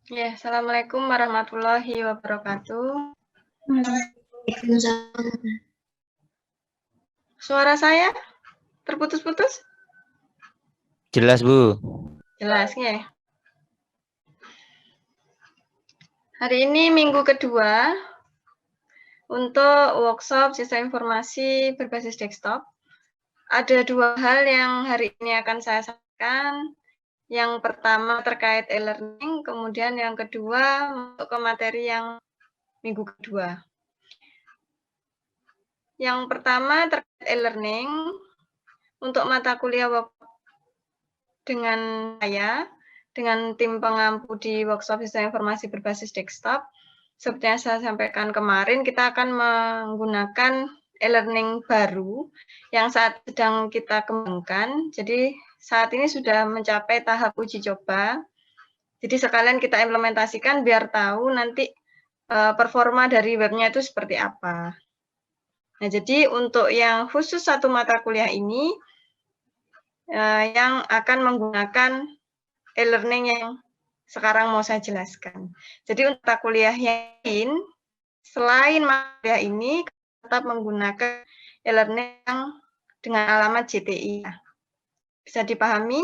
Ya, Assalamualaikum warahmatullahi wabarakatuh. Suara saya terputus-putus? Jelas, Bu. Jelas, ya. Hari ini minggu kedua untuk workshop sistem informasi berbasis desktop. Ada dua hal yang hari ini akan saya sampaikan. Yang pertama terkait e-learning, kemudian yang kedua masuk ke materi yang minggu kedua. Yang pertama terkait e-learning, untuk mata kuliah dengan saya, dengan tim pengampu di workshop sistem informasi berbasis desktop, seperti yang saya sampaikan kemarin, kita akan menggunakan e-learning baru yang saat sedang kita kembangkan. Jadi saat ini sudah mencapai tahap uji coba. Jadi sekalian kita implementasikan biar tahu nanti performa dari webnya itu seperti apa. Nah, jadi untuk yang khusus satu mata kuliah ini, yang akan menggunakan e-learning yang sekarang mau saya jelaskan. Jadi untuk mata kuliah yang lain, selain mata kuliah ini, tetap menggunakan e-learning yang dengan alamat JTI. Bisa dipahami?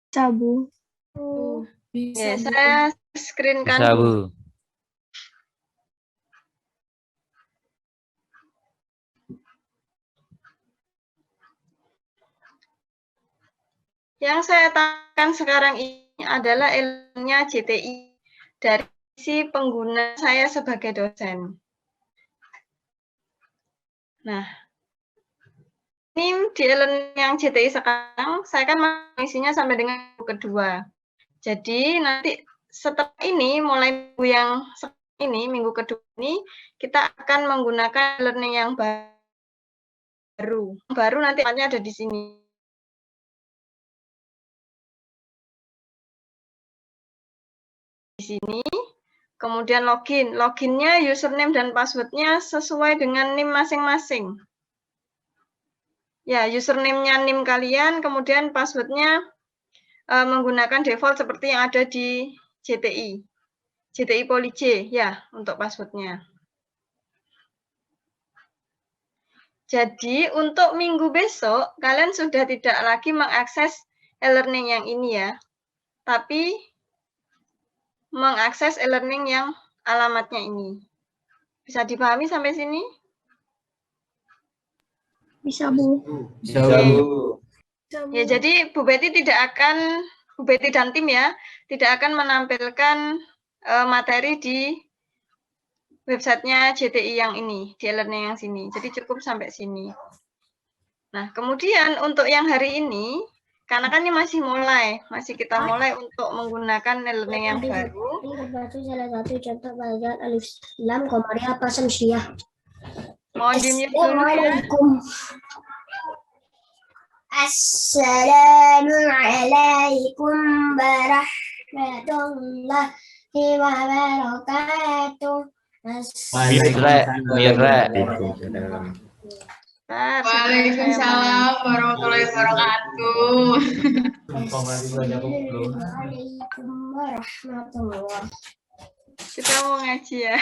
Bisa, Bu. Bisa, ya, saya screen-kan Bisa, dulu. Bu. Yang saya tanyakan sekarang ini adalah e-learning-nya JTI dari sisi pengguna saya sebagai dosen. Nah, ini di e-learning yang JTI sekarang, saya kan mengisinya sampai dengan minggu kedua. Jadi nanti setelah ini, mulai minggu yang ini, minggu kedua ini, kita akan menggunakan e-learning yang baru. Baru nanti ada di sini. Di sini, kemudian login. Loginnya, username dan passwordnya sesuai dengan NIM masing-masing. Ya, username-nya NIM kalian, kemudian passwordnya menggunakan default seperti yang ada di JTI. JTI Poli J, ya, untuk passwordnya. Jadi, untuk minggu besok, kalian sudah tidak lagi mengakses e-learning yang ini ya, tapi mengakses e-learning yang alamatnya ini. Bisa dipahami sampai sini? Bisa, Bu. Bisa, Bu. Ya, jadi Bu Betty Bu Betty dan tim ya, tidak akan menampilkan materi di websitenya JTI yang ini, di e-learning yang sini. Jadi cukup sampai sini. Nah, kemudian untuk yang hari ini, karena kan ini masih kita mulai untuk menggunakan e-learning yang baru. Ini terbaca salah satu contoh pelajaran alif lam komariah apa syamsiah. Mohon di-mute dulu ya. Assalamualaikum warahmatullahi wabarakatuh. Waalaikumsalam warahmatullahi wabarakatuh. Waalaikumsalam warahmatullahi. Kita mau ngaji ya.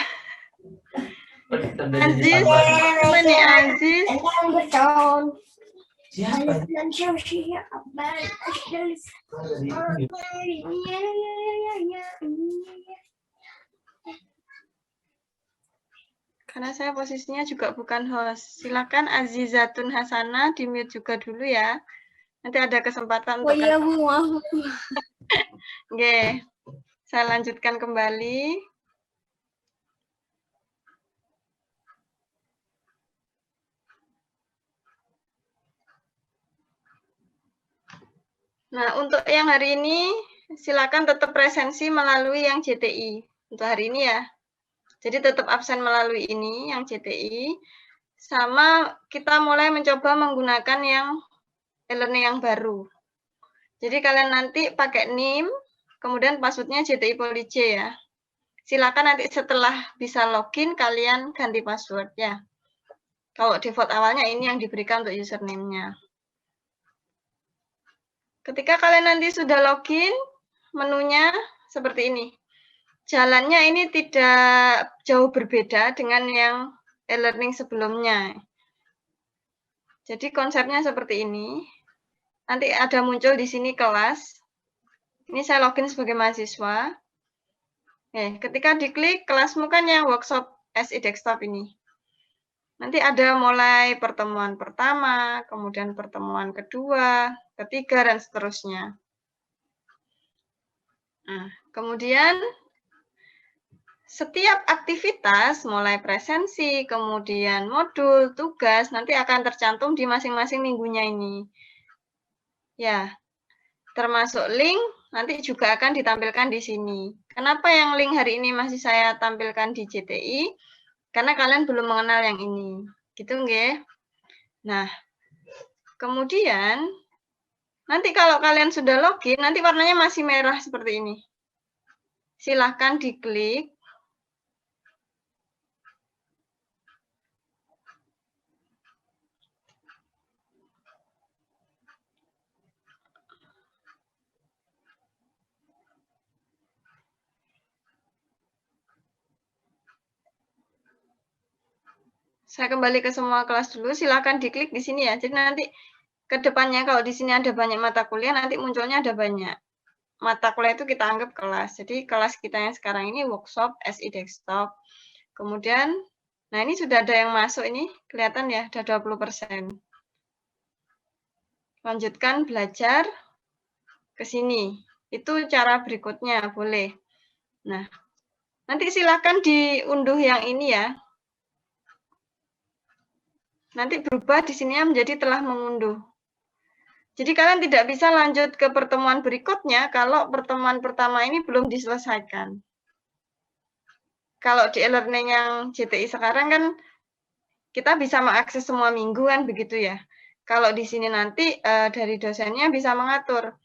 Aziz, apa nih Aziz? Karena saya posisinya juga bukan host. Silakan Azizatun Hasanah di-mute juga dulu ya. Nanti ada kesempatan untuk iya, Bu, maaf. Oke. Saya lanjutkan kembali. Nah, untuk yang hari ini, silakan tetap presensi melalui yang JTI. Untuk hari ini ya. Jadi tetap absen melalui ini, yang JTI. Sama kita mulai mencoba menggunakan yang e-learning yang baru. Jadi kalian nanti pakai NIM, kemudian passwordnya JTI Poli J ya. Silakan nanti setelah bisa login, kalian ganti password ya. Kalau default awalnya ini yang diberikan untuk username-nya. Ketika kalian nanti sudah login, menunya seperti ini. Jalannya ini tidak jauh berbeda dengan yang e-learning sebelumnya. Jadi konsepnya seperti ini. Nanti ada muncul di sini kelas. Ini saya login sebagai mahasiswa. Ketika diklik kelasmu kan yang workshop SI Desktop ini. Nanti ada mulai pertemuan pertama, kemudian pertemuan kedua, ketiga, dan seterusnya. Nah, kemudian setiap aktivitas, mulai presensi, kemudian modul, tugas, nanti akan tercantum di masing-masing minggunya ini. Ya, termasuk link, nanti juga akan ditampilkan di sini. Kenapa yang link hari ini masih saya tampilkan di JTI? Karena kalian belum mengenal yang ini. Gitu nggih? Nah, kemudian, nanti kalau kalian sudah login, nanti warnanya masih merah seperti ini. Silahkan diklik. Saya kembali ke semua kelas dulu, silakan diklik di sini ya. Jadi nanti ke depannya kalau di sini ada banyak mata kuliah, nanti munculnya ada banyak. Mata kuliah itu kita anggap kelas. Jadi kelas kita yang sekarang ini workshop SI Desktop. Kemudian, nah ini sudah ada yang masuk ini, kelihatan ya, ada 20%. Lanjutkan belajar ke sini. Itu cara berikutnya, boleh. Nah, nanti silakan diunduh yang ini ya. Nanti berubah di sini menjadi telah mengunduh. Jadi kalian tidak bisa lanjut ke pertemuan berikutnya kalau pertemuan pertama ini belum diselesaikan. Kalau di e-learning yang JTI sekarang kan kita bisa mengakses semua minggu kan begitu ya. Kalau di sini nanti dari dosennya bisa mengatur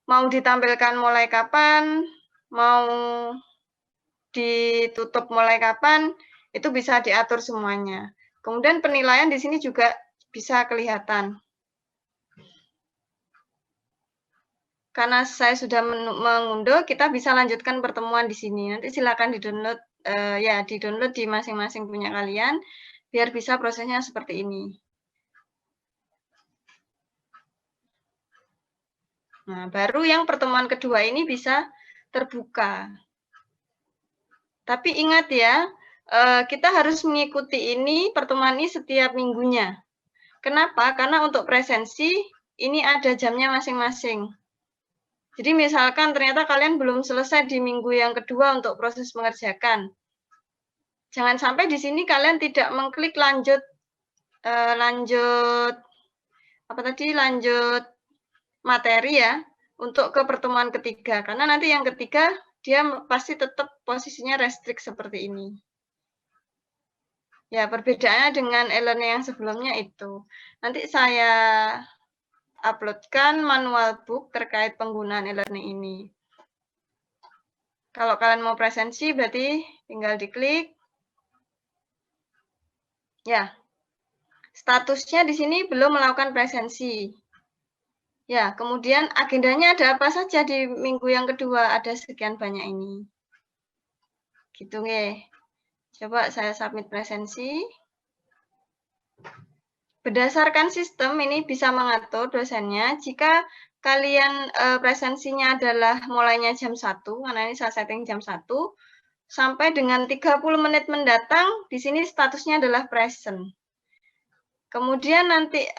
mau ditampilkan mulai kapan, mau ditutup mulai kapan, itu bisa diatur semuanya. Kemudian penilaian di sini juga bisa kelihatan. Karena saya sudah mengunduh, kita bisa lanjutkan pertemuan di sini. Nanti silakan di-download di-download di masing-masing punya kalian biar bisa prosesnya seperti ini. Nah, baru yang pertemuan kedua ini bisa terbuka. Tapi ingat ya, kita harus mengikuti ini pertemuan ini setiap minggunya. Kenapa? Karena untuk presensi ini ada jamnya masing-masing. Jadi misalkan ternyata kalian belum selesai di minggu yang kedua untuk proses mengerjakan. Jangan sampai di sini kalian tidak mengklik lanjut materi ya untuk ke pertemuan ketiga. Karena nanti yang ketiga dia pasti tetap posisinya restrict seperti ini. Ya, perbedaannya dengan e-learning yang sebelumnya itu. Nanti saya uploadkan manual book terkait penggunaan e-learning ini. Kalau kalian mau presensi, berarti tinggal diklik. Ya, statusnya di sini belum melakukan presensi. Ya, kemudian agendanya ada apa saja di minggu yang kedua? Ada sekian banyak ini. Gitu nggih. Coba saya submit presensi. Berdasarkan sistem ini bisa mengatur dosennya jika kalian presensinya adalah mulainya jam 1, karena ini saya setting jam 1, sampai dengan 30 menit mendatang, di sini statusnya adalah present. Kemudian nanti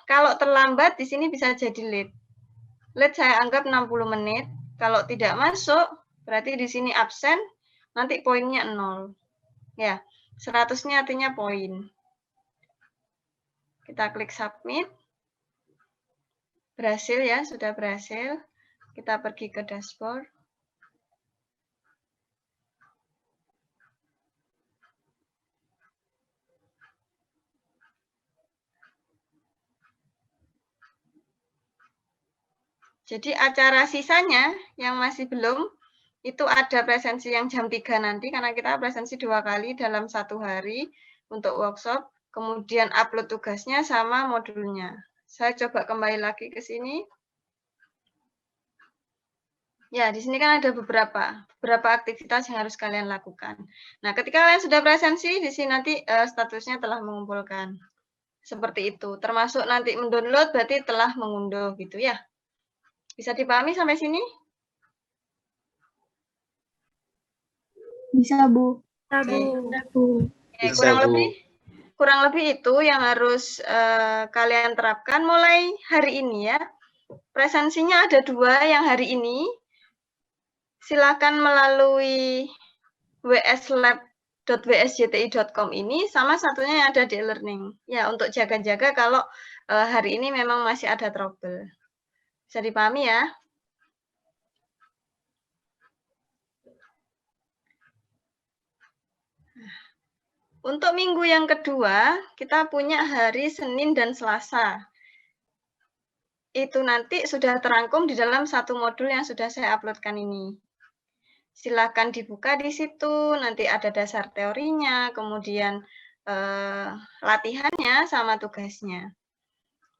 kalau terlambat, di sini bisa jadi late. Late saya anggap 60 menit. Kalau tidak masuk, berarti di sini absen, nanti poinnya 0. Ya, 100-nya artinya poin. Kita klik submit. Berhasil ya, sudah berhasil. Kita pergi ke dashboard. Jadi acara sisanya yang masih belum, itu ada presensi yang jam 3 nanti, karena kita presensi 2 kali dalam 1 hari untuk workshop, kemudian upload tugasnya sama modulnya. Saya coba kembali lagi ke sini. Ya, di sini kan ada beberapa aktivitas yang harus kalian lakukan. Nah, ketika kalian sudah presensi, di sini nanti statusnya telah mengumpulkan. Seperti itu. Termasuk nanti mendownload berarti telah mengunduh gitu ya. Bisa dipahami sampai sini? Bisa, Bu. Oke, Bisa, Bu. kurang lebih itu yang harus kalian terapkan mulai hari ini ya. Presensinya ada 2 yang hari ini. Silakan melalui wslab.wsjti.com ini, sama satunya yang ada di e-learning. Ya, untuk jaga-jaga kalau hari ini memang masih ada trouble. Bisa dipahami ya? Untuk minggu yang kedua, kita punya hari Senin dan Selasa. Itu nanti sudah terangkum di dalam satu modul yang sudah saya uploadkan ini. Silakan dibuka di situ, nanti ada dasar teorinya, kemudian latihannya sama tugasnya.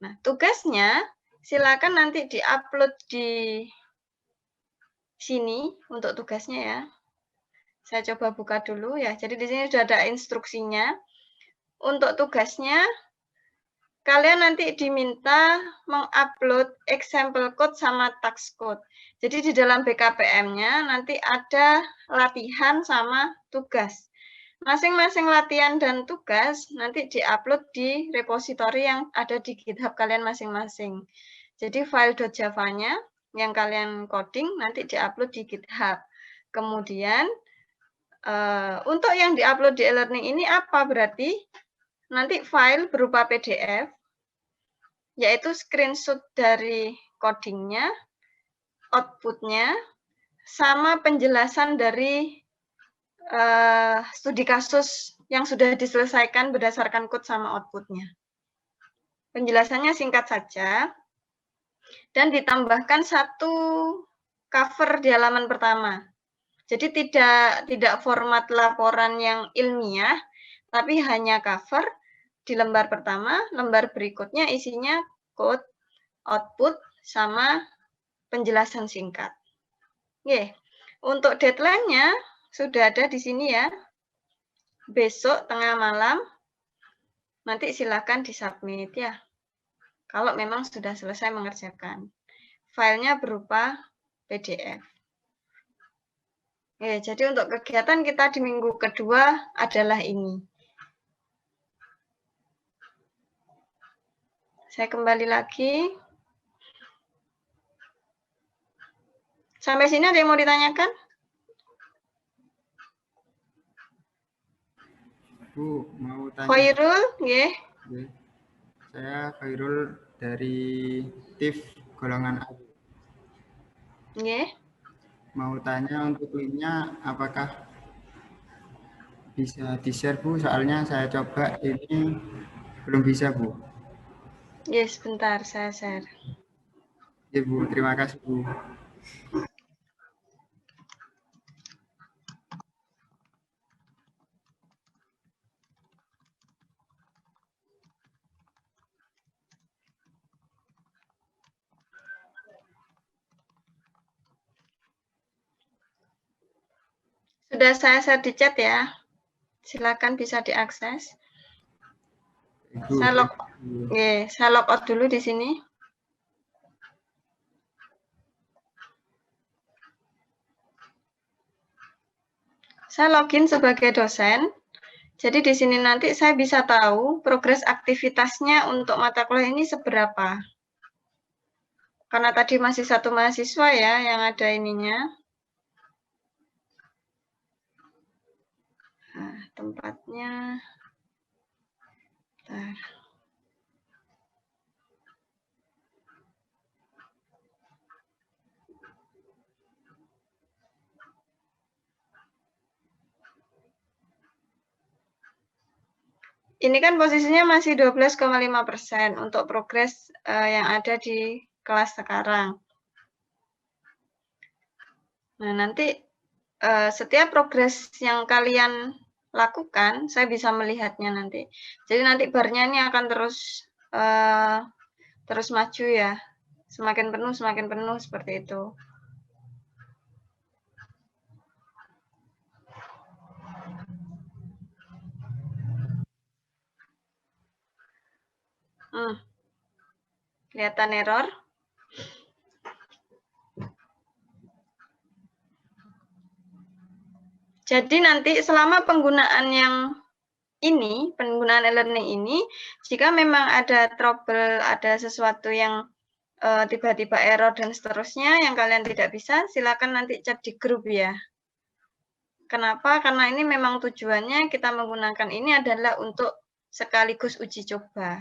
Nah, tugasnya silakan nanti diupload di sini untuk tugasnya ya. Saya coba buka dulu ya. Jadi di sini sudah ada instruksinya. Untuk tugasnya, kalian nanti diminta mengupload example code sama task code. Jadi di dalam BKPM-nya nanti ada latihan sama tugas. Masing-masing latihan dan tugas nanti diupload di repositori yang ada di GitHub kalian masing-masing. Jadi file .java-nya yang kalian coding nanti diupload di GitHub. Kemudian untuk yang diupload di e-learning ini apa berarti? Nanti file berupa PDF, yaitu screenshot dari codingnya, outputnya, sama penjelasan dari studi kasus yang sudah diselesaikan berdasarkan code sama outputnya. Penjelasannya singkat saja, dan ditambahkan satu cover di halaman pertama. Jadi tidak format laporan yang ilmiah, tapi hanya cover di lembar pertama, lembar berikutnya isinya code, output, sama penjelasan singkat. Oke, untuk deadline-nya sudah ada di sini ya. Besok tengah malam, nanti silakan disubmit ya. Kalau memang sudah selesai mengerjakan. Filenya berupa PDF. Oke, jadi untuk kegiatan kita di minggu kedua adalah ini. Saya kembali lagi. Sampai sini ada yang mau ditanyakan? Bu, mau tanya. Khairul, nggih. Saya Khairul dari TIF golongan A. Nggih. Mau tanya untuk linknya apakah bisa di-share, Bu? Soalnya saya coba ini belum bisa, Bu. Yes, sebentar saya share. Ya, Bu. Terima kasih, Bu. Sudah saya share di chat ya. Silakan bisa diakses. Ibu, Saya log out dulu di sini. Saya login sebagai dosen. Jadi di sini nanti saya bisa tahu progres aktivitasnya untuk mata kuliah ini seberapa. Karena tadi masih satu mahasiswa ya yang ada ininya. Nah, tempatnya. Bentar. Ini kan posisinya masih 12,5% untuk progres yang ada di kelas sekarang. Nah, nanti setiap progres yang kalian lakukan, saya bisa melihatnya nanti. Jadi nanti barnya ini akan terus maju ya. Semakin penuh seperti itu. Kelihatan error. Jadi nanti selama penggunaan yang ini, penggunaan e-learning ini, jika memang ada trouble, ada sesuatu yang tiba-tiba error dan seterusnya yang kalian tidak bisa, silakan nanti chat di grup ya. Kenapa? Karena ini memang tujuannya kita menggunakan ini adalah untuk sekaligus uji coba.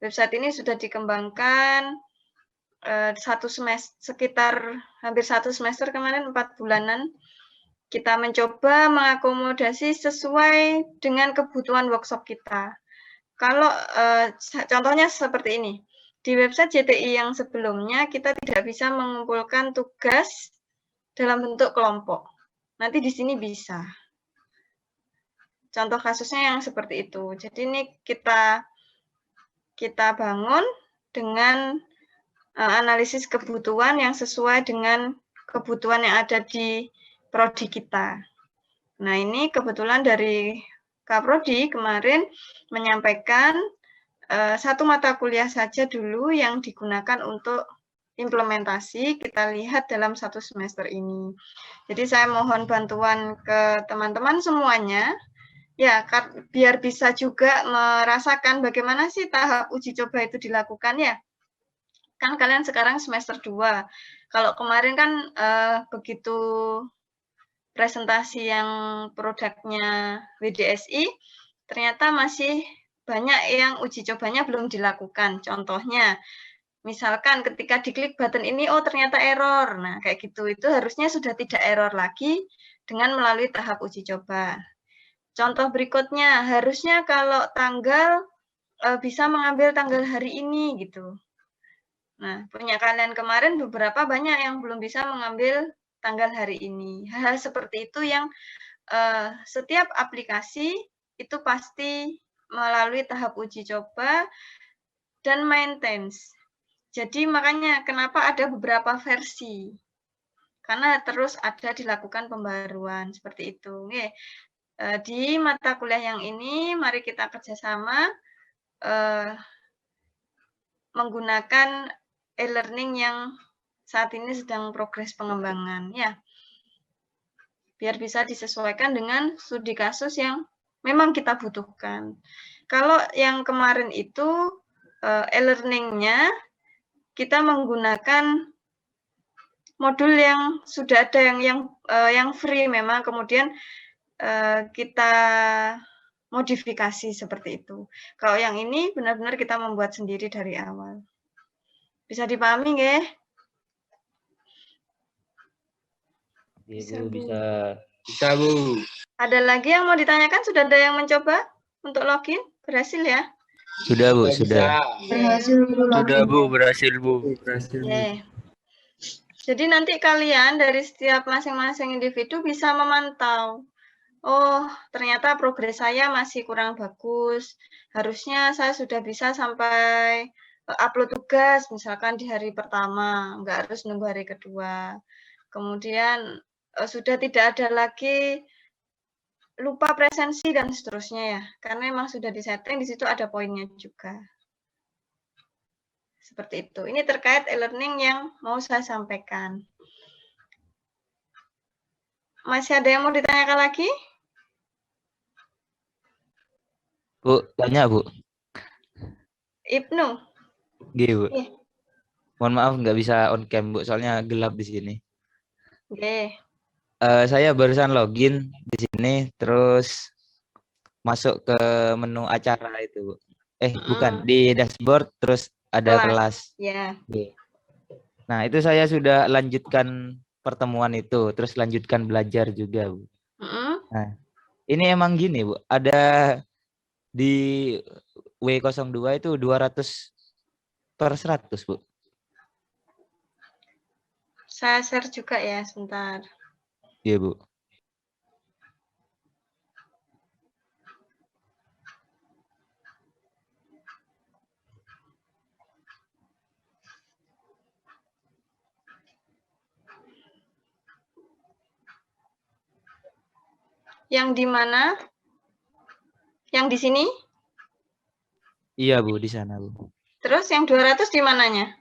Website ini sudah dikembangkan sekitar hampir 1 semester kemarin, 4 bulanan. Kita mencoba mengakomodasi sesuai dengan kebutuhan workshop kita. Kalau contohnya seperti ini, di website JTI yang sebelumnya kita tidak bisa mengumpulkan tugas dalam bentuk kelompok. Nanti di sini bisa. Contoh kasusnya yang seperti itu. Jadi ini kita bangun dengan analisis kebutuhan yang sesuai dengan kebutuhan yang ada di prodi kita. Nah, ini kebetulan dari Kaprodi kemarin menyampaikan satu mata kuliah saja dulu yang digunakan untuk implementasi, kita lihat dalam 1 semester ini. Jadi saya mohon bantuan ke teman-teman semuanya, ya, biar bisa juga merasakan bagaimana sih tahap uji coba itu dilakukan ya. Kan kalian sekarang semester 2. Kalau kemarin kan begitu presentasi yang produknya WDSI, ternyata masih banyak yang uji cobanya belum dilakukan. Contohnya, misalkan ketika diklik button ini, oh ternyata error. Nah, kayak gitu. Itu harusnya sudah tidak error lagi dengan melalui tahap uji coba. Contoh berikutnya, harusnya kalau tanggal bisa mengambil tanggal hari ini gitu. Nah, punya kalian kemarin beberapa banyak yang belum bisa mengambil tanggal hari ini. Hal-hal seperti itu yang setiap aplikasi itu pasti melalui tahap uji coba dan maintenance. Jadi makanya kenapa ada beberapa versi. Karena terus ada dilakukan pembaruan seperti itu. Oke. Di mata kuliah yang ini mari kita kerjasama menggunakan e-learning yang saat ini sedang progres pengembangan ya. Biar bisa disesuaikan dengan studi kasus yang memang kita butuhkan. Kalau yang kemarin itu e-learning-nya kita menggunakan modul yang sudah ada yang free memang, kemudian kita modifikasi seperti itu. Kalau yang ini benar-benar kita membuat sendiri dari awal. Bisa dipahami nggih? Iya, Bu, bisa. Bisa, Bu. Ada lagi yang mau ditanyakan? Sudah ada yang mencoba untuk login? Berhasil ya? Sudah, Bu, sudah. Berhasil Sudah, Bu, berhasil, Bu. Oke. Jadi nanti kalian dari setiap masing-masing individu bisa memantau. Oh, ternyata progres saya masih kurang bagus. Harusnya saya sudah bisa sampai upload tugas, misalkan di hari pertama, nggak harus nunggu hari kedua. Kemudian sudah tidak ada lagi lupa presensi dan seterusnya ya, karena memang sudah disetting, di situ ada poinnya juga. Seperti itu. Ini terkait e-learning yang mau saya sampaikan. Masih ada yang mau ditanyakan lagi? Bu, tanya, Bu. Ibnu? Gini, Bu. Iya. Mohon maaf nggak bisa on cam, Bu, soalnya gelap di sini. Oke. Saya barusan login di sini, terus masuk ke menu acara itu, Bu. Bukan, di dashboard, terus ada kelas. Ya. Oke. Nah, itu saya sudah lanjutkan pertemuan itu, terus lanjutkan belajar juga, Bu. Nah, ini emang gini, Bu, ada di W02 itu 200/100, Bu. Saya share juga ya, sebentar. Iya, Bu. Yang di mana? Yang di sini? Iya, Bu, di sana, Bu. Terus yang 200 di mananya?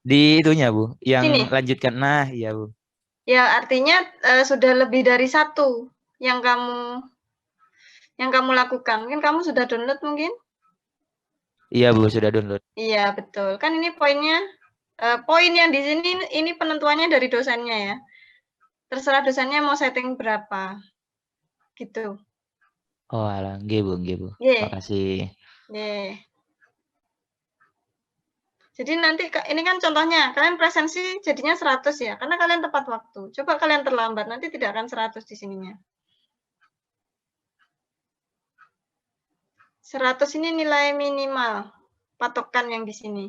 Di itunya, Bu, yang Sini. lanjutkan. Nah, iya, Bu. Ya, artinya sudah lebih dari satu yang kamu lakukan. Mungkin kamu sudah download mungkin? Iya, Bu, sudah download. Iya, betul. Kan ini poinnya, poin yang di sini ini penentuannya dari dosennya ya. Terserah dosennya mau setting berapa. Gitu. Oh, alah, nggih, Bu, nggih, Bu. Ye. Makasih. Ye. Jadi nanti ini kan contohnya, kalian presensi jadinya 100 ya, karena kalian tepat waktu. Coba kalian terlambat, nanti tidak akan 100 di sininya. 100 ini nilai minimal patokan yang di sini.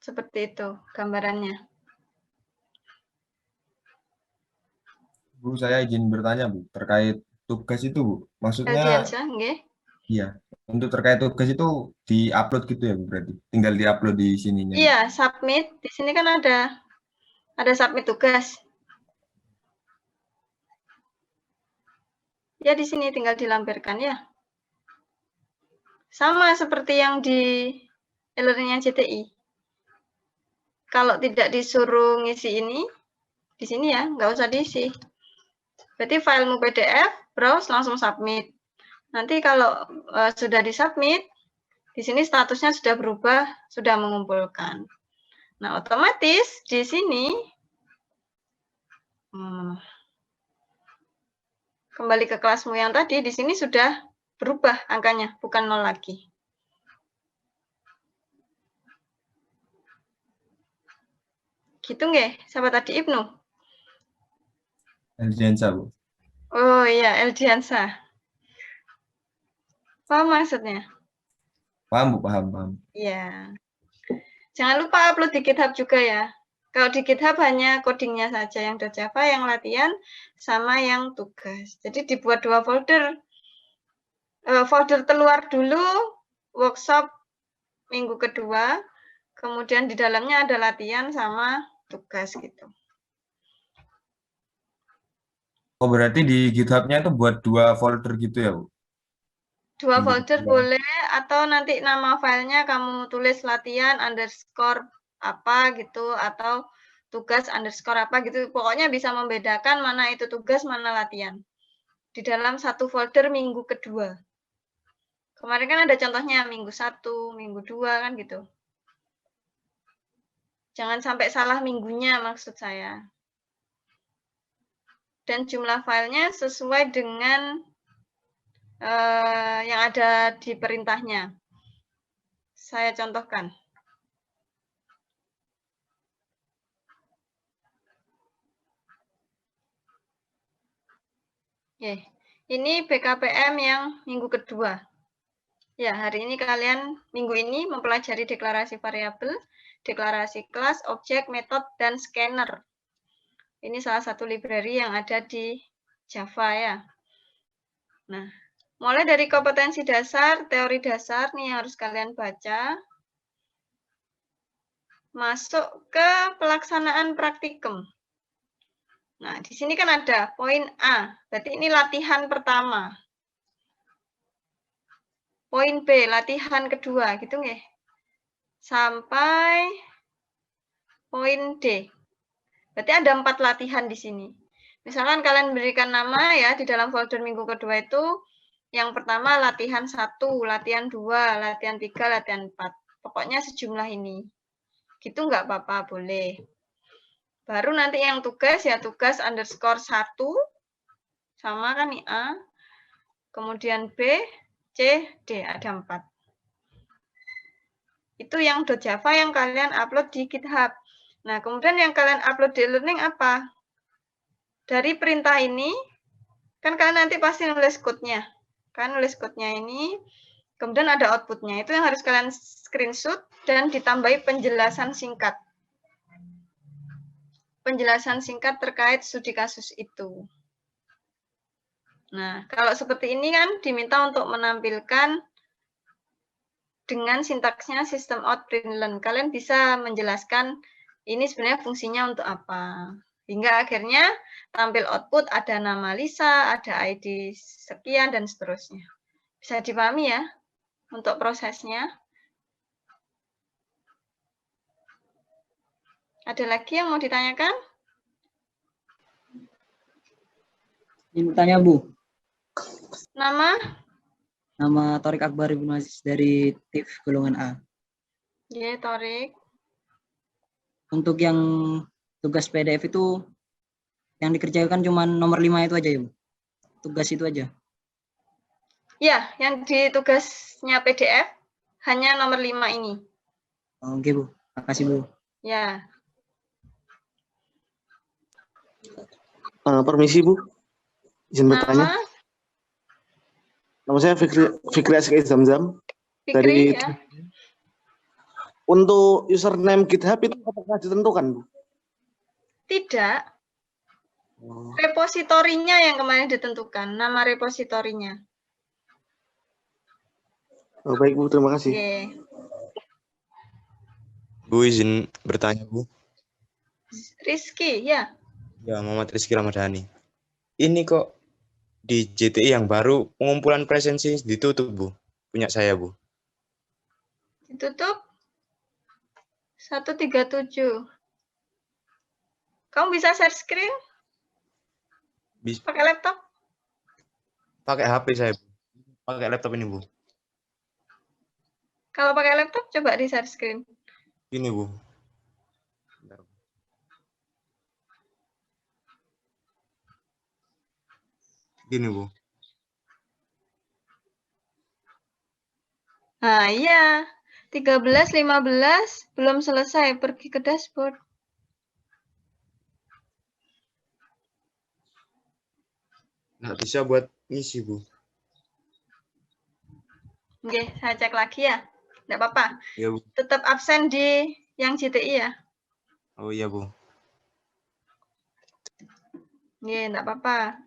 Seperti itu gambarannya. Bu, saya izin bertanya, Bu, terkait tugas itu, Bu. Maksudnya, Eldiansyah, nggih. iya, untuk terkait tugas itu di-upload gitu ya, Bu, berarti? Tinggal di-upload di sininya. Iya, submit. Di sini kan ada submit tugas. Ya, di sini tinggal dilampirkan ya. Sama seperti yang di e-learning JTI. Kalau tidak disuruh ngisi ini, di sini ya, nggak usah diisi. Berarti filemu PDF, browse, langsung submit. Nanti kalau sudah disubmit, di sini statusnya sudah berubah, sudah mengumpulkan. Nah, otomatis di sini kembali ke kelasmu yang tadi, di sini sudah berubah angkanya, bukan 0 lagi. Gitu nggih, sahabat tadi Ibnu? Eldiansyah, Bu. Oh iya, Eldiansyah. Paham maksudnya? Paham, Bu, paham, paham. Iya. Jangan lupa upload di GitHub juga ya. Kalau di GitHub hanya codingnya saja, yang .java, yang latihan, sama yang tugas. Jadi dibuat 2 folder. Folder terluar dulu, workshop minggu kedua, kemudian di dalamnya ada latihan sama tugas gitu. Oh, berarti di GitHub-nya itu buat 2 folder gitu ya, Bu? 2 Minggu folder kedua. boleh, atau nanti nama filenya kamu tulis latihan underscore apa gitu, atau tugas underscore apa gitu. Pokoknya bisa membedakan mana itu tugas, mana latihan. Di dalam satu folder minggu kedua. Kemarin kan ada contohnya minggu 1, minggu 2 kan gitu. Jangan sampai salah minggunya maksud saya. Dan jumlah filenya sesuai dengan yang ada di perintahnya. Saya contohkan. Ini BKPM yang minggu kedua. Ya, hari ini kalian minggu ini mempelajari deklarasi variabel, deklarasi kelas, objek, metode, dan scanner. Ini salah satu library yang ada di Java ya. Nah, mulai dari kompetensi dasar, teori dasar nih yang harus kalian baca. Masuk ke pelaksanaan praktikum. Nah, di sini kan ada poin A, berarti ini latihan pertama. Poin B, latihan kedua, gitu nggih? Sampai poin D. Berarti ada 4 latihan di sini. Misalkan kalian berikan nama ya, di dalam folder minggu kedua itu, yang pertama latihan 1, latihan 2, latihan 3, latihan 4. Pokoknya sejumlah ini. Gitu nggak apa-apa, boleh. Baru nanti yang tugas ya tugas underscore 1, sama kan nih A, kemudian B, C, D, ada 4. Itu yang .java yang kalian upload di GitHub. Nah, kemudian yang kalian upload di e-learning apa? Dari perintah ini, kan kalian nanti pasti nulis code-nya. Kan nulis code-nya ini, kemudian ada output-nya. Itu yang harus kalian screenshot dan ditambahi penjelasan singkat. Penjelasan singkat terkait studi kasus itu. Nah, kalau seperti ini kan diminta untuk menampilkan dengan sintaksnya system out println. Kalian bisa menjelaskan ini sebenarnya fungsinya untuk apa. Hingga akhirnya tampil output ada nama Lisa, ada ID sekian, dan seterusnya. Bisa dipahami ya untuk prosesnya. Ada lagi yang mau ditanyakan? Ingin bertanya, Bu. Nama? Nama Torik Akbar Ibnu Aziz dari TIF golongan A. Ya, Torik. Untuk yang tugas PDF itu yang dikerjakan cuma nomor 5 itu aja ya, Bu? Tugas itu aja? Ya, yang di tugasnya PDF hanya nomor 5 ini. Oke, Bu. Makasih, Bu. Ya. Permisi, Bu. Izin bertanya. Nama saya Fikri Asri Zamzam. Fikri, dari ya. Untuk username GitHub itu apakah ditentukan, Bu? Tidak. Repositorinya yang kemarin ditentukan, nama repositorinya. Oh, baik, Bu. Terima kasih. Oke. Bu, izin bertanya, Bu. Rizky, ya. Ya, Muhammad Rizky Ramadhani. Ini kok di JTI yang baru pengumpulan presensi ditutup, Bu. Punya saya, Bu. Ditutup 137. Kamu bisa share screen? Bisa. Pakai laptop? Pakai HP saya, Bu. Pakai laptop ini, Bu. Kalau pakai laptop, coba di share screen. Ini, Bu. Gini, Bu. Nah, iya. 13, 15 belum selesai. Pergi ke dashboard. Nggak bisa buat ngisi, Bu. Oke, saya cek lagi ya. Nggak apa-apa. Ya, Bu. Tetap absen di yang JTI ya. Oh, iya, Bu. Iya, nggak apa-apa.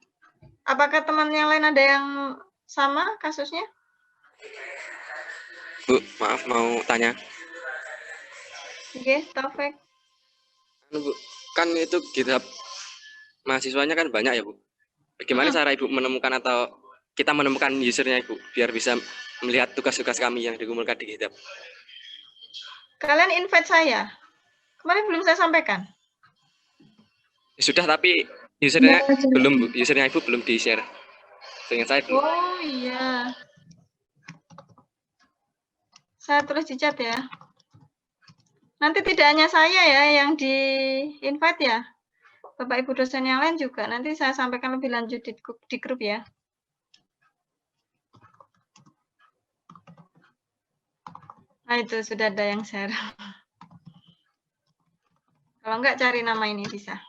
Apakah teman yang lain ada yang sama kasusnya? Bu, maaf mau tanya. Oke, Taufik. Bu, kan itu GitHub mahasiswanya kan banyak ya, Bu. Bagaimana cara Ibu menemukan atau kita menemukan usernya, Ibu, biar bisa melihat tugas-tugas kami yang dikumpulkan di GitHub? Kalian invite saya. Kemarin belum saya sampaikan. Sudah, tapi usernya belum, Bu. Usernya Ibu belum di-share. Dengan saya belum. Oh iya. Saya tulis di chat ya. Nanti tidak hanya saya ya yang di-invite ya. Bapak Ibu dosen yang lain juga. Nanti saya sampaikan lebih lanjut di grup ya. Nah itu sudah ada yang share. Kalau enggak cari nama ini bisa.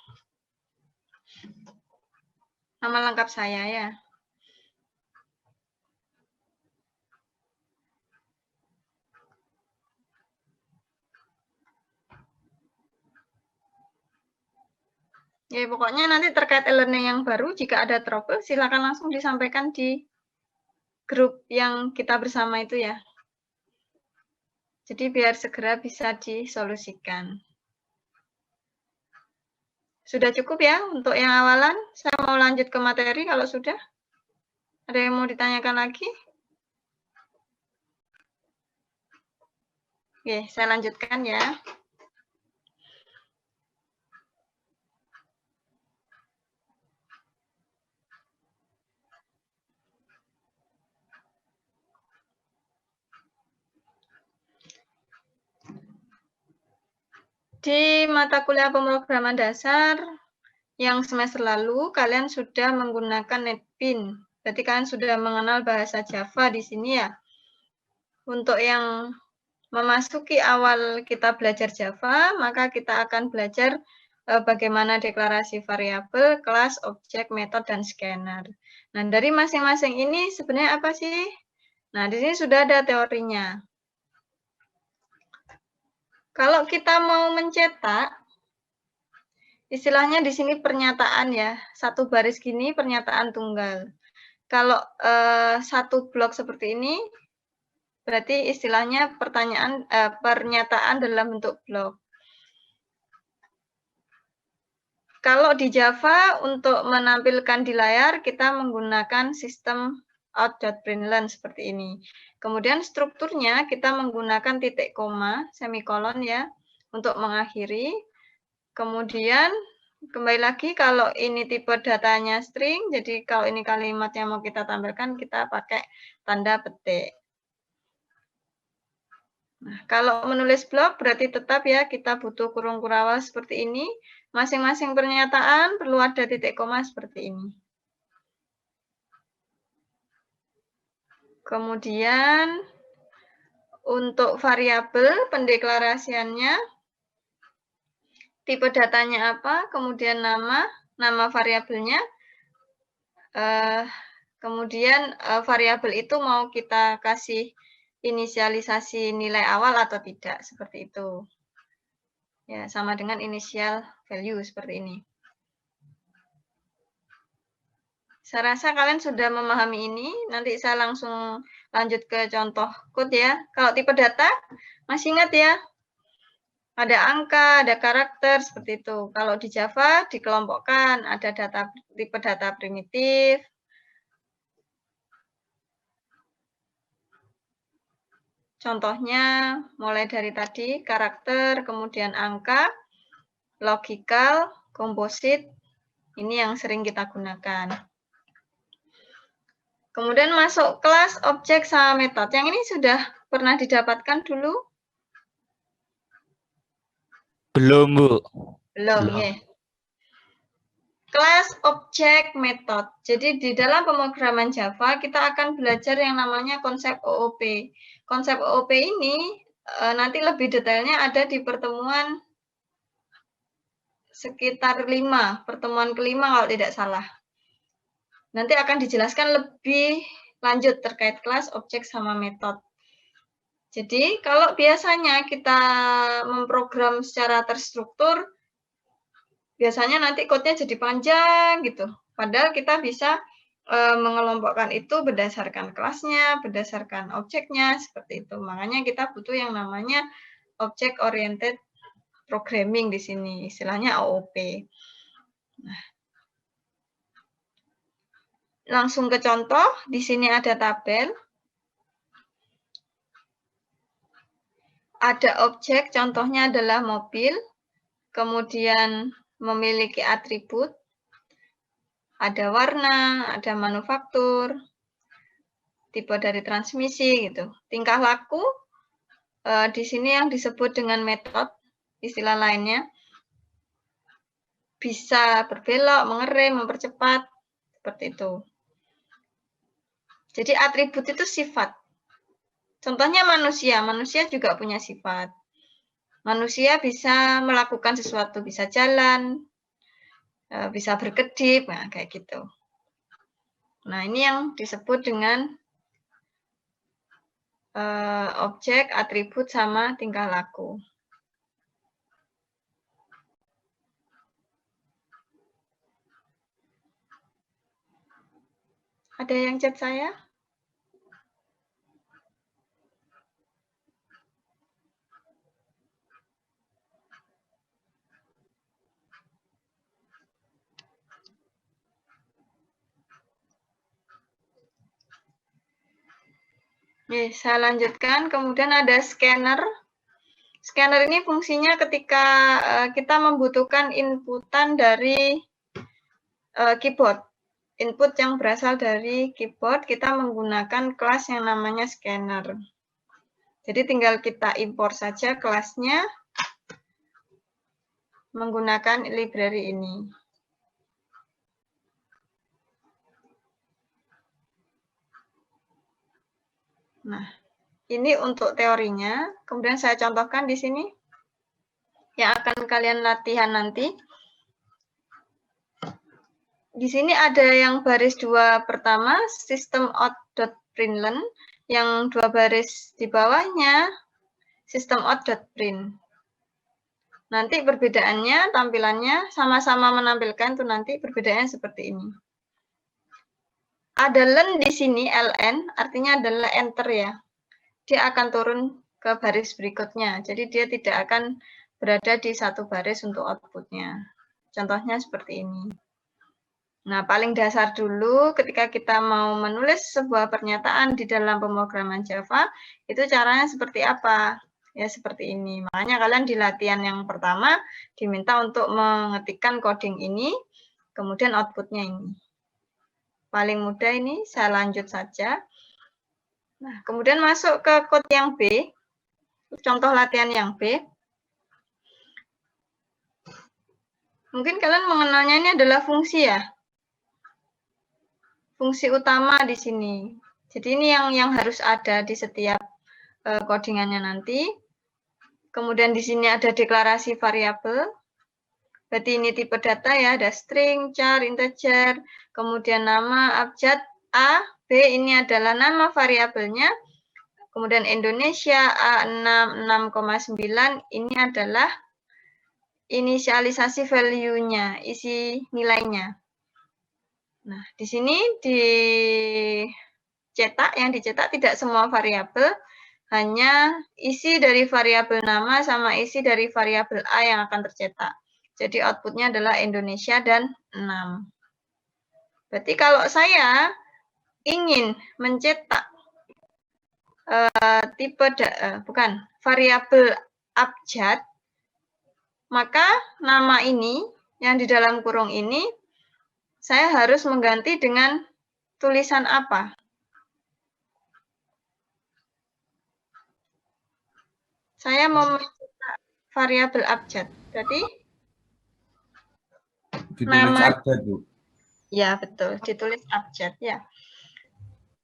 Nama lengkap saya ya. Ya, pokoknya nanti terkait e-learning yang baru, jika ada trouble, silakan langsung disampaikan di grup yang kita bersama itu ya. Jadi biar segera bisa disolusikan. Sudah cukup ya untuk yang awalan. Saya mau lanjut ke materi kalau sudah. Ada yang mau ditanyakan lagi? Oke, saya lanjutkan ya. Di mata kuliah pemrograman dasar yang semester lalu, kalian sudah menggunakan NetBeans. Berarti kalian sudah mengenal bahasa Java di sini ya. Untuk yang memasuki awal kita belajar Java, maka kita akan belajar bagaimana deklarasi variabel, kelas, objek, metode, dan scanner. Nah, dari masing-masing ini sebenarnya apa sih? Nah, di sini sudah ada teorinya. Kalau kita mau mencetak, istilahnya di sini pernyataan ya, satu baris gini pernyataan tunggal. Kalau satu blok seperti ini, berarti istilahnya pernyataan dalam bentuk blok. Kalau di Java untuk menampilkan di layar kita menggunakan sistem out.println seperti ini. Kemudian strukturnya kita menggunakan titik koma, semikolon ya, untuk mengakhiri. Kemudian kembali lagi kalau ini tipe datanya string, jadi kalau ini kalimat yang mau kita tampilkan, kita pakai tanda petik. Nah, kalau menulis blok berarti tetap ya kita butuh kurung kurawal seperti ini. Masing-masing pernyataan perlu ada titik koma seperti ini. Kemudian untuk variabel pendeklarasiannya, tipe datanya apa, kemudian nama variabelnya, kemudian variabel itu mau kita kasih inisialisasi nilai awal atau tidak, seperti itu. Ya, sama dengan initial value seperti ini. Saya rasa kalian sudah memahami ini. Nanti saya langsung lanjut ke contoh code ya. Kalau tipe data, masih ingat ya? Ada angka, ada karakter, seperti itu. Kalau di Java dikelompokkan, ada tipe data primitif. Contohnya mulai dari tadi, karakter, kemudian angka, logical, komposit, ini yang sering kita gunakan. Kemudian masuk kelas, objek, sama metode. Yang ini sudah pernah didapatkan dulu? Belum, Bu. Belum, ya. Kelas, objek, metode. Jadi di dalam pemrograman Java kita akan belajar yang namanya konsep OOP. Konsep OOP ini nanti lebih detailnya ada di pertemuan sekitar 5, pertemuan kelima kalau tidak salah. Nanti akan dijelaskan lebih lanjut terkait kelas, objek, sama metode. Jadi kalau biasanya kita memprogram secara terstruktur, biasanya nanti code-nya jadi panjang gitu. Padahal kita bisa mengelompokkan itu berdasarkan kelasnya, berdasarkan objeknya, seperti itu. Makanya kita butuh yang namanya Object Oriented Programming di sini, istilahnya OOP. Nah, langsung ke contoh, di sini ada tabel. Ada objek, contohnya adalah mobil, kemudian memiliki atribut, ada warna, ada manufaktur, tipe dari transmisi gitu. Tingkah laku di sini yang disebut dengan metode, istilah lainnya bisa berbelok, mengerem, mempercepat, seperti itu. Jadi atribut itu sifat. Contohnya manusia juga punya sifat. Manusia bisa melakukan sesuatu, bisa jalan, bisa berkedip, nah kayak gitu. Nah, ini yang disebut dengan objek, atribut, sama tingkah laku. Ada yang chat saya? Oke, saya lanjutkan. Kemudian ada scanner. Scanner ini fungsinya ketika kita membutuhkan inputan dari keyboard. Input yang berasal dari keyboard, kita menggunakan kelas yang namanya scanner. Jadi tinggal kita import saja kelasnya menggunakan library ini. Nah, ini untuk teorinya. Kemudian saya contohkan di sini yang akan kalian latihan nanti. Di sini ada yang baris 2 pertama, sistem out.println, yang 2 baris di bawahnya, sistem out.print. Nanti perbedaannya, tampilannya sama-sama menampilkan tuh nanti perbedaannya seperti ini. Ada len di sini, ln, artinya adalah enter ya. Dia akan turun ke baris berikutnya. Jadi dia tidak akan berada di satu baris untuk outputnya. Contohnya seperti ini. Nah, paling dasar dulu ketika kita mau menulis sebuah pernyataan di dalam pemrograman Java, itu caranya seperti apa? Ya, seperti ini. Makanya kalian di latihan yang pertama diminta untuk mengetikkan coding ini, kemudian outputnya ini. Paling mudah ini, saya lanjut saja. Nah, kemudian masuk ke code yang B, contoh latihan yang B. Mungkin kalian mengenalnya ini adalah fungsi ya. Fungsi utama di sini. Jadi ini yang harus ada di setiap codingannya nanti. Kemudian di sini ada deklarasi variabel. Berarti ini tipe data ya, ada string, char, integer, kemudian nama, abjad, A, B ini adalah nama variabelnya. Kemudian Indonesia A6, 6,9 ini adalah inisialisasi value-nya, isi nilainya. Nah, di sini yang dicetak tidak semua variabel, hanya isi dari variabel nama sama isi dari variabel A yang akan tercetak. Jadi outputnya adalah Indonesia dan 6. Berarti kalau saya ingin mencetak variabel abjad, maka nama ini yang di dalam kurung ini saya harus mengganti dengan tulisan apa? Saya mau mencetak variabel abjad. Berarti ditulis abjad, Bu. Ya, betul. Ditulis abjad ya.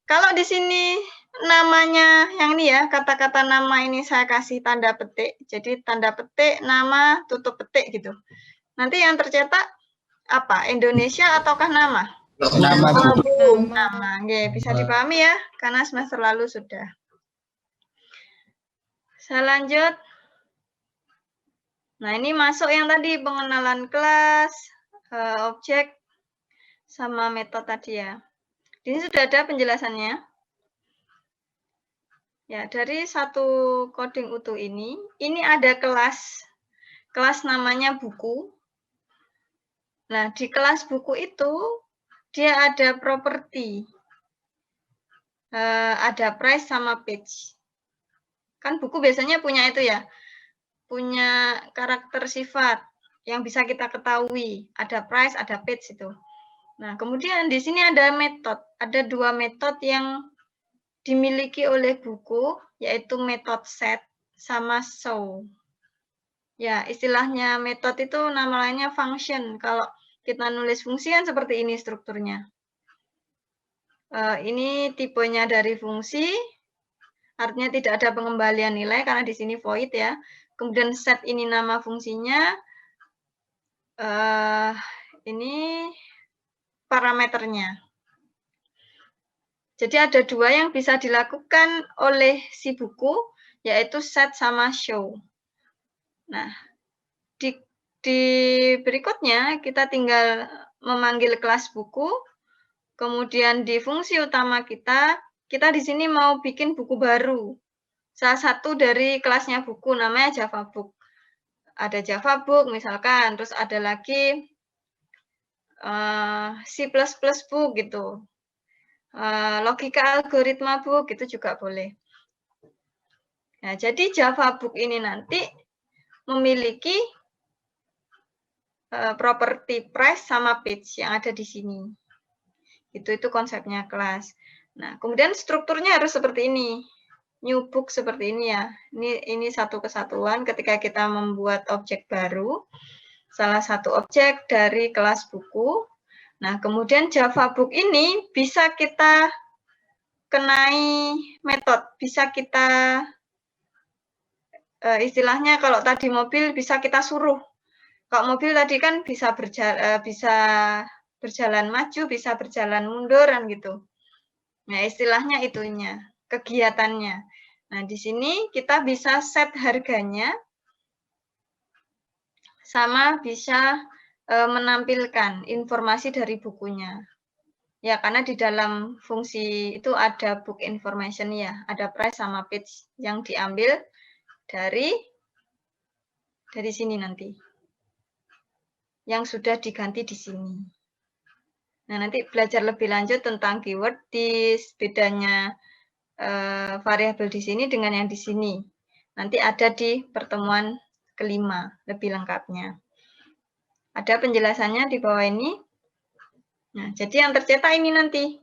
Kalau di sini namanya yang ini ya, kata-kata nama ini saya kasih tanda petik. Jadi tanda petik, nama, tutup petik gitu. Nanti yang tercetak apa? Indonesia ataukah nama? Nama, Bu. Nama. Oke, bisa dipahami ya, karena semester lalu sudah. Saya lanjut. Nah, ini masuk yang tadi pengenalan kelas, objek, sama metode tadi ya. Di sini sudah ada penjelasannya. Ya, dari satu coding utuh ini ada kelas namanya buku. Nah, di kelas buku itu dia ada properti, ada price sama page. Kan buku biasanya punya itu ya, punya karakter sifat yang bisa kita ketahui. Ada price, ada page itu. Nah, kemudian di sini ada metode. Ada dua metode yang dimiliki oleh buku, yaitu metode set sama show. Ya, istilahnya metode itu nama lainnya function. Kalau kita nulis fungsi kan seperti ini strukturnya. Ini tipenya dari fungsi, artinya tidak ada pengembalian nilai karena di sini void ya. Kemudian set ini nama fungsinya, ini parameternya. Jadi ada dua yang bisa dilakukan oleh si buku, yaitu set sama show. Nah, di berikutnya kita tinggal memanggil kelas buku, kemudian di fungsi utama kita di sini mau bikin buku baru. Salah satu dari kelasnya buku namanya Java Book. Ada Java Book misalkan, terus ada lagi C++ Book gitu. Logika algoritma book itu juga boleh. Nah, jadi Java Book ini nanti memiliki properti price sama page yang ada di sini. Itu konsepnya kelas. Nah, kemudian strukturnya harus seperti ini. New book seperti ini ya. Ini satu kesatuan ketika kita membuat objek baru. Salah satu objek dari kelas buku. Nah, kemudian Java Book ini bisa kita kenai metode, bisa kita istilahnya kalau tadi mobil bisa kita suruh. Kalau mobil tadi kan bisa berjalan maju, bisa berjalan mundur kan gitu. Nah, istilahnya itunya, kegiatannya. Nah, di sini kita bisa set harganya sama bisa menampilkan informasi dari bukunya. Ya, karena di dalam fungsi itu ada book information ya, ada price sama page yang diambil dari sini nanti. Yang sudah diganti di sini. Nah, nanti belajar lebih lanjut tentang keyword this, bedanya variabel di sini dengan yang di sini. Nanti ada di pertemuan kelima, lebih lengkapnya. Ada penjelasannya di bawah ini. Nah, jadi yang tercetak ini nanti.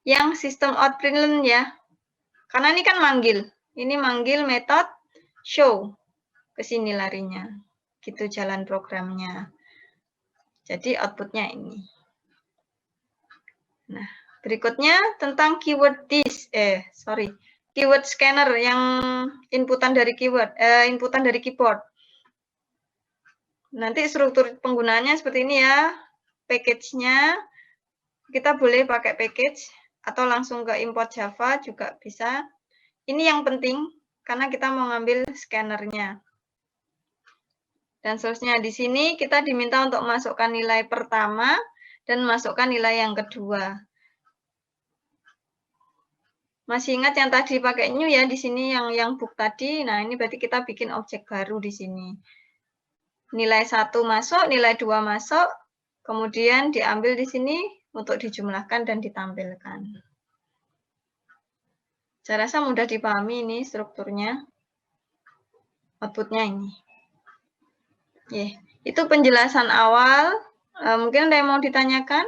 Yang sistem outprint ya. Karena ini kan manggil. Ini manggil metode show. Ke sini larinya. Gitu jalan programnya. Jadi outputnya ini. Nah, berikutnya tentang keyword this. Keyword scanner yang inputan dari keyboard. Nanti struktur penggunaannya seperti ini ya. Package-nya kita boleh pakai package atau langsung ke import Java juga bisa. Ini yang penting karena kita mau ngambil scannernya. Dan seterusnya di sini kita diminta untuk masukkan nilai pertama dan masukkan nilai yang kedua. Masih ingat yang tadi pakai new ya di sini yang book tadi. Nah, ini berarti kita bikin objek baru di sini. Nilai 1 masuk, nilai 2 masuk, kemudian diambil di sini untuk dijumlahkan dan ditampilkan. Saya rasa mudah dipahami ini strukturnya. Outputnya ini. Itu penjelasan awal. Mungkin ada yang mau ditanyakan?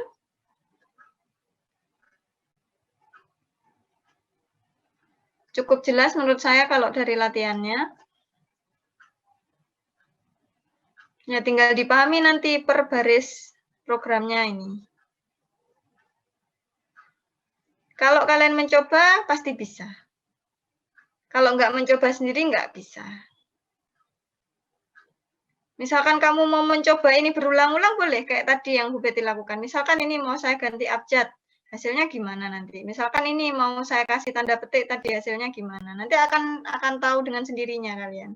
Cukup jelas menurut saya kalau dari latihannya. Ya, tinggal dipahami nanti per baris programnya ini. Kalau kalian mencoba, pasti bisa. Kalau nggak mencoba sendiri, nggak bisa. Misalkan kamu mau mencoba ini berulang-ulang, boleh. Kayak tadi yang Bu Betty lakukan. Misalkan ini mau saya ganti abjad, hasilnya gimana nanti? Misalkan ini mau saya kasih tanda petik, tadi hasilnya gimana? Nanti akan tahu dengan sendirinya kalian.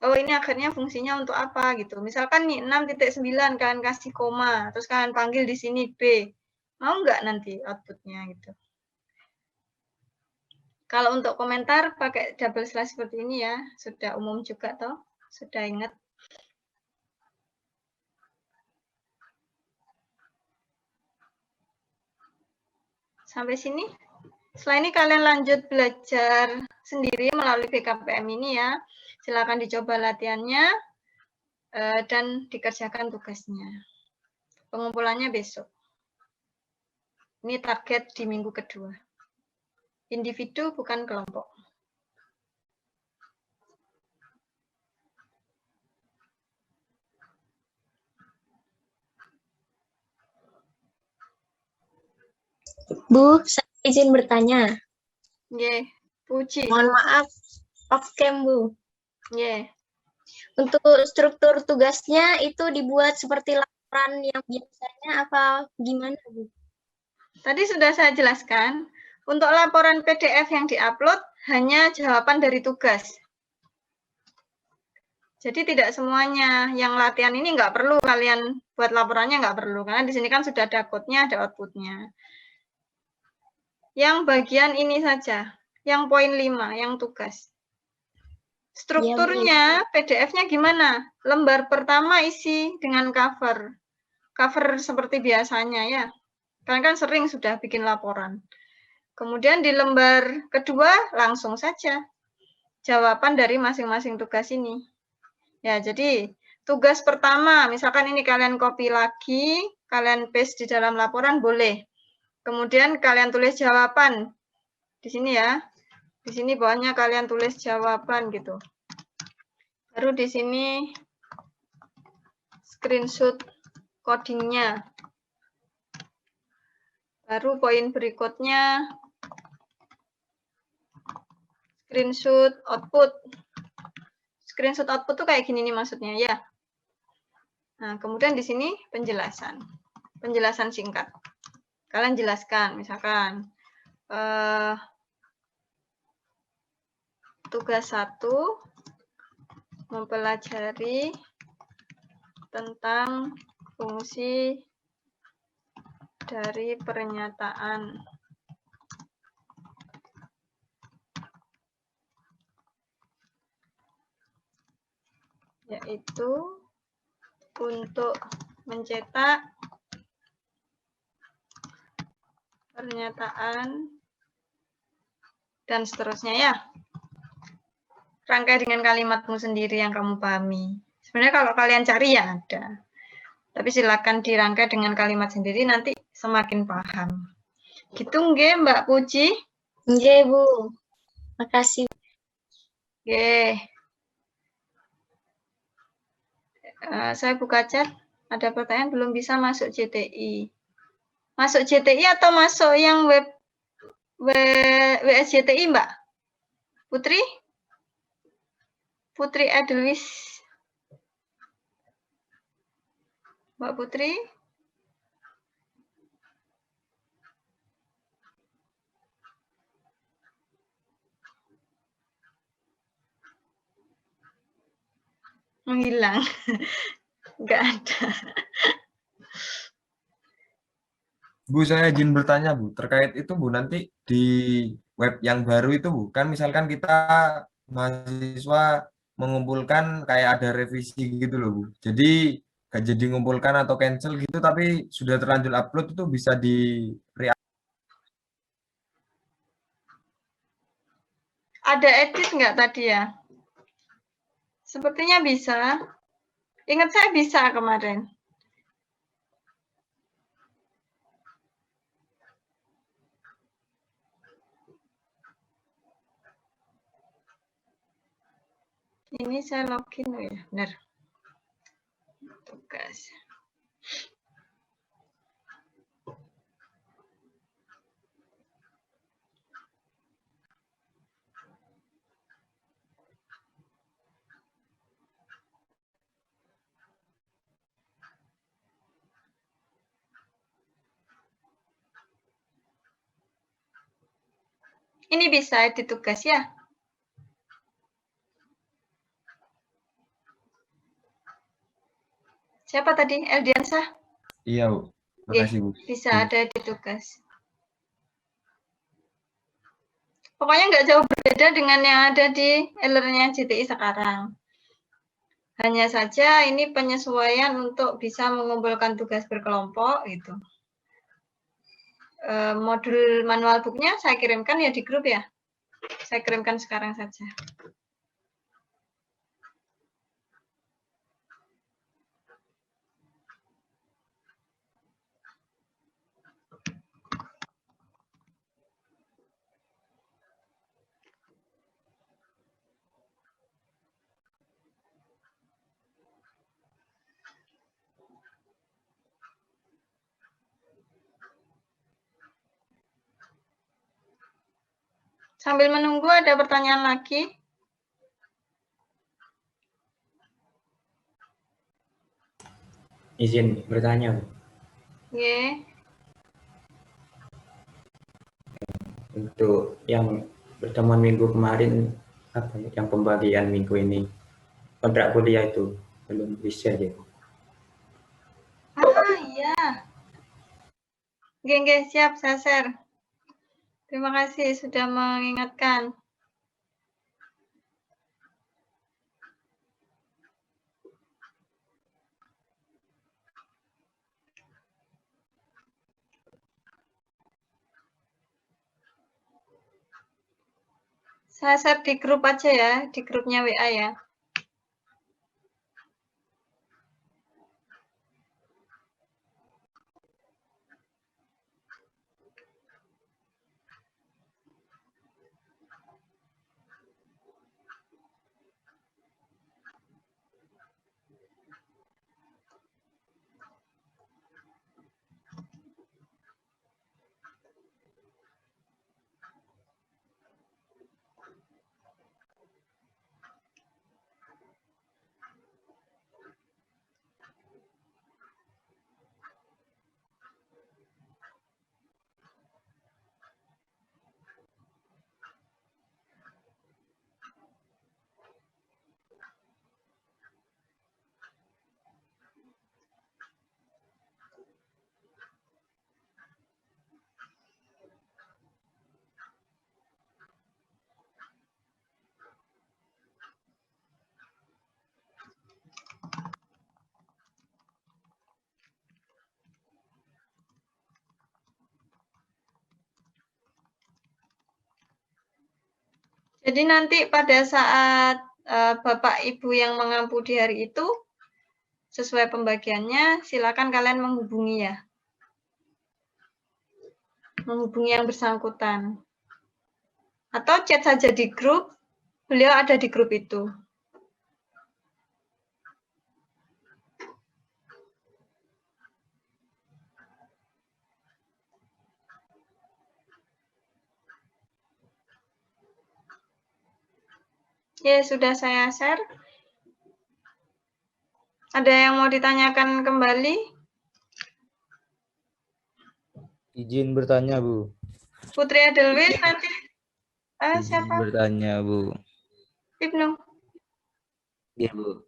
Oh, ini akhirnya fungsinya untuk apa gitu. Misalkan nih 6.9 kalian kasih koma, terus kalian panggil di sini B. Mau nggak nanti outputnya gitu. Kalau untuk komentar pakai double slash seperti ini ya, sudah umum juga toh, sudah ingat. Sampai sini. Setelah ini kalian lanjut belajar sendiri melalui BKPM ini ya. Silakan dicoba latihannya dan dikerjakan tugasnya. Pengumpulannya besok. Ini target di minggu kedua. Individu bukan kelompok. Bu, saya izin bertanya. Ye, Puji. Mohon maaf, off cam Bu. Ye. Untuk struktur tugasnya itu dibuat seperti laporan yang biasanya apa gimana Bu? Tadi sudah saya jelaskan, untuk laporan PDF yang diupload hanya jawaban dari tugas. Jadi tidak semuanya yang latihan ini nggak perlu kalian buat laporannya, nggak perlu. Karena di sini kan sudah ada code-nya, ada output-nya. Yang bagian ini saja, yang poin 5, yang tugas. Strukturnya, PDF-nya gimana? Lembar pertama isi dengan cover. Cover seperti biasanya ya. Kalian kan sering sudah bikin laporan. Kemudian di lembar kedua langsung saja jawaban dari masing-masing tugas ini. Ya, jadi tugas pertama, misalkan ini kalian copy lagi, kalian paste di dalam laporan boleh. Kemudian kalian tulis jawaban di sini ya. Di sini bawahnya kalian tulis jawaban gitu. Baru di sini screenshot codingnya. Baru poin berikutnya screenshot output. Screenshot output tuh kayak gini nih maksudnya ya. Nah, kemudian di sini penjelasan. Penjelasan singkat. Kalian jelaskan, misalkan tugas 1 mempelajari tentang fungsi dari pernyataan. Yaitu untuk mencetak pernyataan dan seterusnya ya. Rangkai dengan kalimatmu sendiri yang kamu pahami. Sebenarnya kalau kalian cari ya ada. Tapi silakan dirangkai dengan kalimat sendiri, nanti semakin paham. Gitu nggih, Mbak Puji? Nggih, Bu. Makasih. Nggih. Saya buka chat. Ada pertanyaan belum bisa masuk JTI. Masuk JTI atau masuk yang web WSJTI, Mbak? Putri? Putri Edelwis. Mbak Putri? Menghilang. Enggak ada. Bu, saya izin bertanya, Bu. Terkait itu, Bu, nanti di web yang baru itu, Bu, kan misalkan kita mahasiswa mengumpulkan kayak ada revisi gitu loh, Bu. Jadi nggak jadi ngumpulkan atau cancel gitu, tapi sudah terlanjur upload itu bisa di Ada edit nggak tadi ya? Sepertinya bisa. Ingat saya bisa kemarin. Ini saya login ya, benar. Tugas. Ini bisa edit tugas ya? Siapa tadi? Eldiansah? Iya, Bu. Makasih, Bu. Bisa ada edit tugas. Pokoknya nggak jauh berbeda dengan yang ada di e-learning JTI sekarang. Hanya saja ini penyesuaian untuk bisa mengumpulkan tugas berkelompok gitu. Modul manual booknya saya kirimkan ya di grup ya. Saya kirimkan sekarang saja. Sambil menunggu ada pertanyaan lagi. Izin bertanya, Bu. Oke. Untuk yang pertemuan minggu kemarin, apa ya, yang pembagian minggu ini, kontrak kuliah itu belum bisa ya. Ah iya. Oke, siap saya share. Terima kasih sudah mengingatkan. Saya share di grup aja ya, di grupnya WA ya. Jadi nanti pada saat Bapak Ibu yang mengampu di hari itu, sesuai pembagiannya, silakan kalian menghubungi ya. Menghubungi yang bersangkutan. Atau chat saja di grup, beliau ada di grup itu. Ya, sudah saya share. Ada yang mau ditanyakan kembali? Izin bertanya, Bu. Putri Edelweiss nanti. Izin Siapa? bertanya, Bu. Ibnu. Iya, Bu.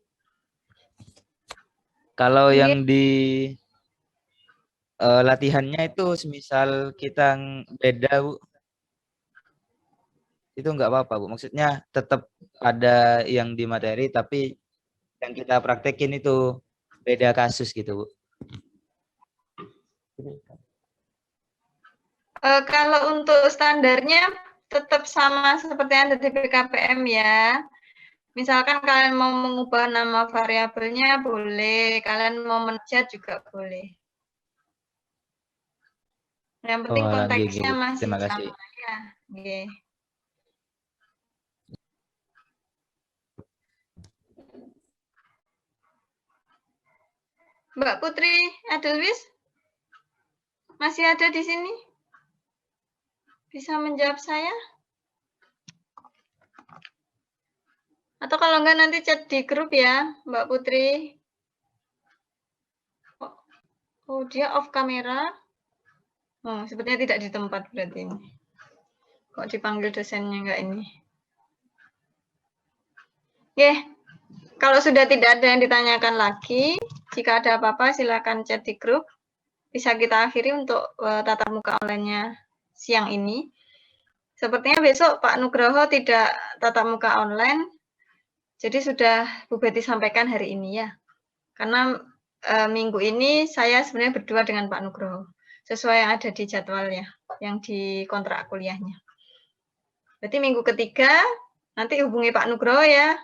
Kalau yang di latihannya itu semisal kita beda, Bu. Itu nggak apa-apa, Bu. Maksudnya tetap ada yang di materi, tapi yang kita praktekin itu beda kasus gitu, Bu. Kalau untuk standarnya tetap sama seperti yang ada di PKPM ya. Misalkan kalian mau mengubah nama variabelnya boleh, kalian mau men-chat juga boleh. Yang penting konteksnya masih terima kasih. sama ya. Okay. Mbak Putri Edelweiss masih ada di sini? Bisa menjawab saya? Atau kalau enggak nanti chat di grup ya, Mbak Putri. Oh, dia off kamera. Oh, sepertinya tidak di tempat berarti ini. Kok dipanggil dosennya enggak ini? Oke, kalau sudah tidak ada yang ditanyakan lagi, jika ada apa-apa silakan chat di grup. Bisa kita akhiri untuk tatap muka online-nya siang ini. Sepertinya besok Pak Nugroho tidak tatap muka online, jadi sudah Bu Betty sampaikan hari ini ya. Karena minggu ini saya sebenarnya berdua dengan Pak Nugroho, sesuai yang ada di jadwalnya, yang di kontrak kuliahnya. Berarti minggu ketiga, nanti hubungi Pak Nugroho ya.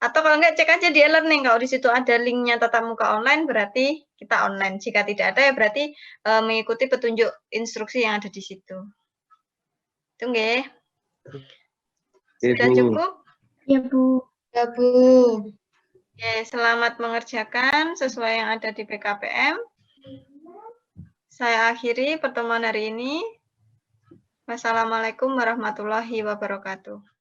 Atau kalau enggak, cek aja di e-learning. Kalau di situ ada linknya tatap muka online, berarti kita online. Jika tidak ada, ya berarti mengikuti petunjuk instruksi yang ada di situ. Itu nggih. Sudah cukup? Ya, Bu. Ya, Bu. Oke, selamat mengerjakan sesuai yang ada di PKPM. Saya akhiri pertemuan hari ini. Wassalamualaikum warahmatullahi wabarakatuh.